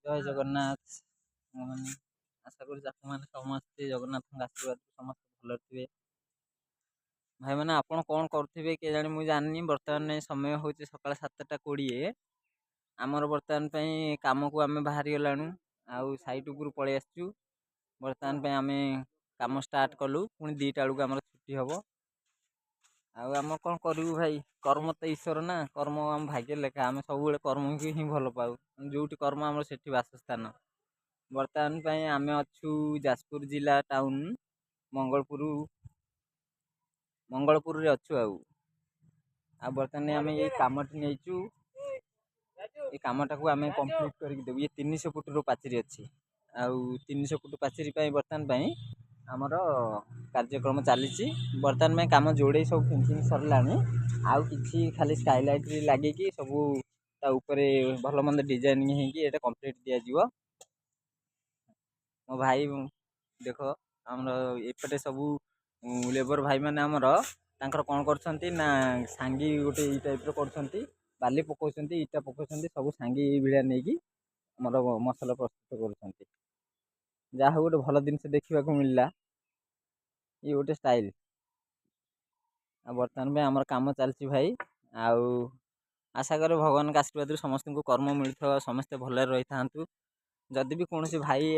ଜୟ ଜଗନ୍ନାଥ। ମାନେ ଆଶା କରୁଛି ଆପଣମାନେ ସମସ୍ତେ ଜଗନ୍ନାଥଙ୍କ ଆଶୀର୍ବାଦ ସମସ୍ତେ ଭଲରେ ଥିବେ। ଭାଇମାନେ ଆପଣ କଣ କରୁଥିବେ କେଜାଣି ମୁଁ ଜାଣିନି। ବର୍ତ୍ତମାନ ସମୟ ହେଉଛି ସକାଳ 7ଟା 20। ଆମର ବର୍ତ୍ତମାନ ପାଇଁ କାମକୁ ଆମେ ବାହାରି ଗଲାଣୁ। ଆଉ ସାଇଟ୍ ଉପରୁ ପଳେଇ ଆସିଛୁ। ବର୍ତ୍ତମାନ ପାଇଁ ଆମେ କାମ ଷ୍ଟାର୍ଟ କଲୁ। ପୁଣି 2ଟା ବେଳକୁ ଆମର ଛୁଟି ହେବ। ଆଉ ଆମେ କଣ କରିବୁ ଭାଇ, କର୍ମ ତ ଈଶ୍ୱର ନା, କର୍ମ ଆମ ଭାଗ୍ୟରେ ଲେଖା। ଆମେ ସବୁବେଳେ କର୍ମକୁ ହିଁ ଭଲ ପାଉ। ଯୋଉଠି କର୍ମ ଆମର ସେଠି ବାସସ୍ଥାନ। ବର୍ତ୍ତମାନ ପାଇଁ ଆମେ ଅଛୁ ଯାଜପୁର ଜିଲ୍ଲା ଟାଉନ୍ ମଙ୍ଗଳପୁରରେ ଅଛୁ। ଆଉ ବର୍ତ୍ତମାନ ଆମେ ଏଇ କାମଟି ନେଇଛୁ। ଏ କାମଟାକୁ ଆମେ କମ୍ପ୍ଲିଟ୍ କରିକି ଦେବୁ। ଇଏ 300 ଫୁଟର ପାଚେରୀ ଅଛି। ଆଉ 300 ଫୁଟ ପାଚେରୀ ପାଇଁ ବର୍ତ୍ତମାନ ପାଇଁ ଆମର କାର୍ଯ୍ୟକ୍ରମ ଚାଲିଛି। ବର୍ତ୍ତମାନ ପାଇଁ କାମ ଯୋଡ଼େଇ ସବୁ ଫିନିସିଂ ସରିଲାଣି। ଆଉ କିଛି ଖାଲି ସ୍କାଇଲାଇଟ୍ ଲାଗିକି ସବୁ ତା ଉପରେ ଭଲ ମନ୍ଦ ଡିଜାଇନିଂ ହେଇକି ଏଇଟା କମ୍ପ୍ଲିଟ୍ ଦିଆଯିବ। ମୋ ଭାଇ ଦେଖ, ଆମର ଏପଟେ ସବୁ ଲେବର ଭାଇମାନେ ଆମର ତାଙ୍କର କଣ କରୁଛନ୍ତି ନା, ସାଙ୍ଗି ଗୋଟେ ଏଇ ଟାଇପ୍ର କରୁଛନ୍ତି। ବାଲି ପକାଉଛନ୍ତି, ଇଟା ପକାଉଛନ୍ତି, ସବୁ ସାଙ୍ଗି ଭଳିଆ ନେଇକି ଆମର ମସଲା ପ୍ରସ୍ତୁତ କରୁଛନ୍ତି। ଯାହା ହଉ ଗୋଟେ ଭଲ ଜିନିଷ ଦେଖିବାକୁ ମିଳିଲା। ଇଏ ଗୋଟେ ଷ୍ଟାଇଲ୍। ଆଉ ବର୍ତ୍ତମାନ ପାଇଁ ଆମର କାମ ଚାଲିଛି ଭାଇ। ଆଉ ଆଶା କରେ ଭଗବାନଙ୍କ ଆଶୀର୍ବାଦରୁ ସମସ୍ତଙ୍କୁ କର୍ମ ମିଳୁଥିବ, ସମସ୍ତେ ଭଲରେ ରହିଥାନ୍ତୁ। ଯଦି ବି କୌଣସି ଭାଇ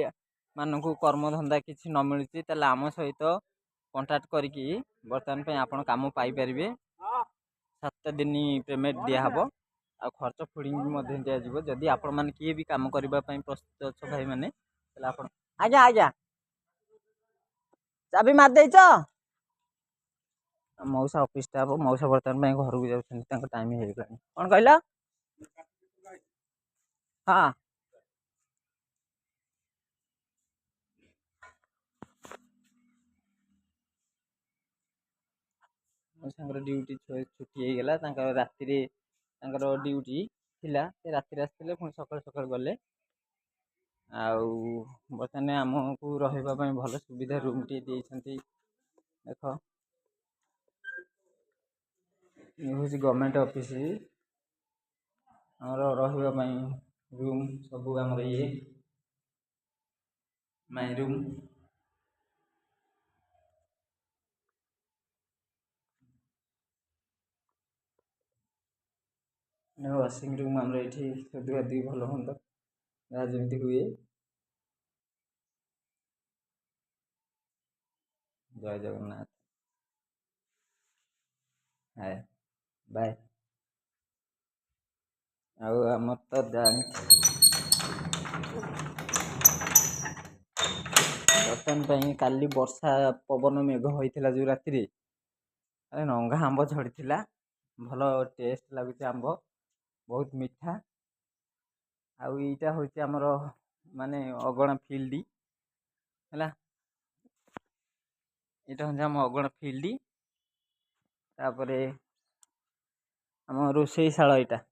ମାନଙ୍କୁ କର୍ମଧନ୍ଦା କିଛି ନ ମିଳୁଛି, ତାହେଲେ ଆମ ସହିତ କଣ୍ଟାକ୍ଟ କରିକି ବର୍ତ୍ତମାନ ପାଇଁ ଆପଣ କାମ ପାଇପାରିବେ। 7 ଦିନ ପେମେଣ୍ଟ ଦିଆହେବ। ଆଉ ଖର୍ଚ୍ଚ ଫୁଡ଼ିଙ୍ଗ ମଧ୍ୟ ଦିଆଯିବ। ଯଦି ଆପଣମାନେ କିଏ ବି କାମ କରିବା ପାଇଁ ପ୍ରସ୍ତୁତ ଅଛ ଭାଇମାନେ, ତାହେଲେ ଆପଣ ଆଜ୍ଞା ଚାବି ମାରି ଦେଇଛ। ମଉସା ଅଫିସ୍ ଷ୍ଟାଫ୍, ମଉସା ବର୍ତ୍ତମାନ ପାଇଁ ଘରକୁ ଯାଉଛନ୍ତି, ତାଙ୍କ ଟାଇମ୍ ହେଇଗଲାଣି। କଣ କହିଲ? ହଁ। ମଉସାଙ୍କର ଡ୍ୟୁଟି ଛୁଟି ହେଇଗଲା। ତାଙ୍କର ରାତିରେ ତାଙ୍କର ଡ୍ୟୁଟି ଥିଲା, ସେ ରାତିରେ ଆସିଥିଲେ, ପୁଣି ସକାଳୁ ସକାଳୁ ଗଲେ। ଆଉ ବର୍ତ୍ତମାନ ଆମକୁ ରହିବା ପାଇଁ ଭଲ ସୁବିଧା ରୁମ୍ଟିଏ ଦେଇଛନ୍ତି। ଦେଖ, ଇଏ ହେଉଛି ଗଭର୍ଣ୍ଣମେଣ୍ଟ ଅଫିସ୍। ଆମର ରହିବା ପାଇଁ ରୁମ୍ ସବୁ ଆମର ଇଏ ମାଇ ରୁମ୍। ୱାସିଂ ରୁମ୍ ଆମର ଏଇଠି ଧୁଆଧୁଇ ଭଲ ମନ୍ଦ ଯାହା ଯେମିତି ହୁଏ। ଜୟ ଜଗନ୍ନାଥ। ହାଏ ବାଏ। ଆଉ ଆମର ତ ବର୍ତ୍ତମାନ ପାଇଁ କାଲି ବର୍ଷା ପବନ ମେଘ ହୋଇଥିଲା ଯେଉଁ ରାତିରେ, ନଙ୍ଗା ଆମ୍ବ ଝଡ଼ିଥିଲା। ଭଲ ଟେଷ୍ଟ ଲାଗୁଛି ଆମ୍ବ, ବହୁତ ମିଠା। ଆଉ ଏଇଟା ହେଉଛି ଆମର ମାନେ ଅଗଣା ଫିଲ୍ଡ ହେଲା। ଏଇଟା ହେଉଛି ଆମ ଅଗଣା ଫିଲ୍ଡ। ତାପରେ ଆମ ରୋଷେଇ ଶାଳ ଏଇଟା।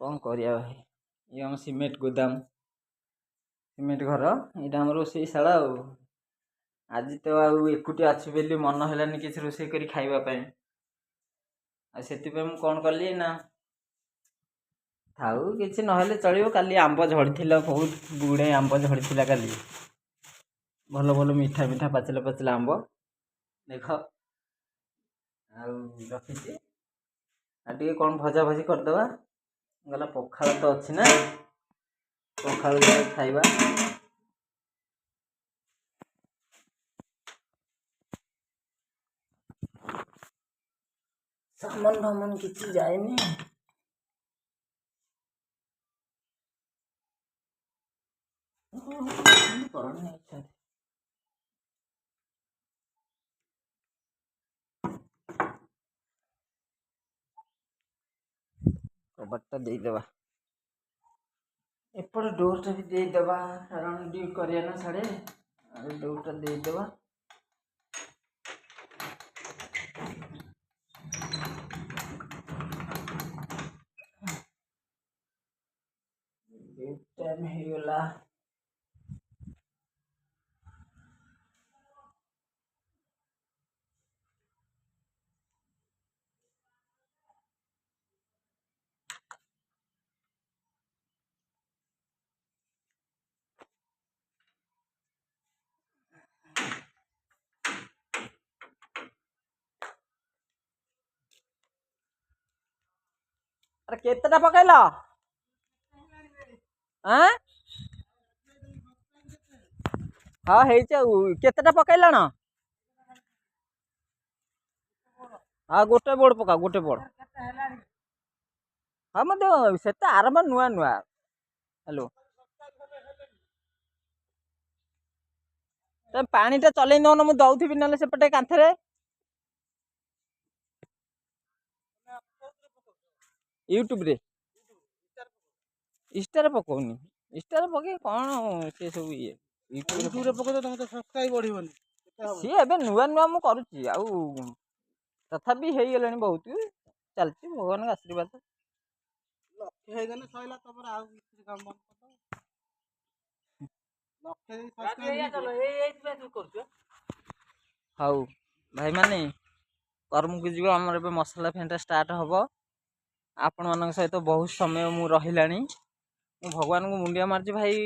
କଣ କରିବା ଭାଇ, ଇଏ ଆମ ସିମେଣ୍ଟ ଗୋଦାମ, ସିମେଣ୍ଟ ଘର। ଏଇଟା ଆମର ରୋଷେଇ ଶାଳ। ଆଉ ଆଜି ତ ଆଉ ଏକୁଟିଆ ଅଛି ବୋଲି ମନ ହେଲାନି କିଛି ରୋଷେଇ କରି ଖାଇବା ପାଇଁ। ଆଉ ସେଥିପାଇଁ ମୁଁ କଣ କଲି ନା, ଥାଉ କିଛି ନହେଲେ ଚଳିବ। କାଲି ଆମ୍ବ ଝଡ଼ିଥିଲା, ବହୁତ ଗୁଡ଼ାଏ ଆମ୍ବ ଝଡ଼ିଥିଲା କାଲି। ଭଲ ଭଲ ମିଠା ମିଠା ପାଚିଲା ପାଚିଲା ଆମ୍ବ ଦେଖ। ଆଉ ରଖିଛି, ଆଉ ଟିକେ କଣ ଭଜା ଭଜି କରିଦେବା। ଗଲା ପଖାଳ ତ ଅଛି ନା, ପଖାଳ ଟିକେ ଖାଇବା। ସାମାନ ଫାମାନ କିଛି ଯାଇନି। କବାଟଟା ଦେଇଦବା। ଏପଟେ ଡୋରଟା ବି ଦେଇଦବା, କାରଣ ଡ୍ୟୁଟି କରିବା ନା ସାଡ଼େ। ଆଉ ଡୋରଟା ଦେଇଦବା। ଡ୍ୟୁଟି ଟାଇମ୍ ହେଇଗଲା। अरे केतेटा पकेइल आँ हाँ केतेटा पकेइलाण हाँ गोटे बोर्ड पका गोटे बोर्ड हाँ मत से आरंभ नुआ नुआ हेलो तुम पानीटा चल दौन मुझे दौथि ना सेपटे कांथरे यूट्यूब रे इंस्टा पकाउनी इंस्टा पके कौन से सब ये यूट्यूब रे पकाउ तुम तो सब्सक्राइब बढ़िबनी सी एबे नुआ नुआ मु करूची आउ तथापि हेई गेलानी बहुत चलती भगवान का आशीर्वाद लक्ष्य ହେଇଗଲେ ସଇଲା ତମର ଆଉ କିଛି କାମ ବନ୍ଦ କରିଦବ ଲକ୍ଷ୍ୟ ହଉ ଭାଇ ମାନେ କର୍ମକୁ ଯିବ ଆମର ଏବେ ମସଲା ଫେଣ୍ଟା ଷ୍ଟାର୍ଟ ହବ ଆପଣମାନଙ୍କ ସହିତ ବହୁତ ସମୟ ମୁଁ ରହିଲାଣି ମୁଁ ଭଗବାନଙ୍କୁ ମୁଣ୍ଡିଆ ମାରୁଛି ଭାଇ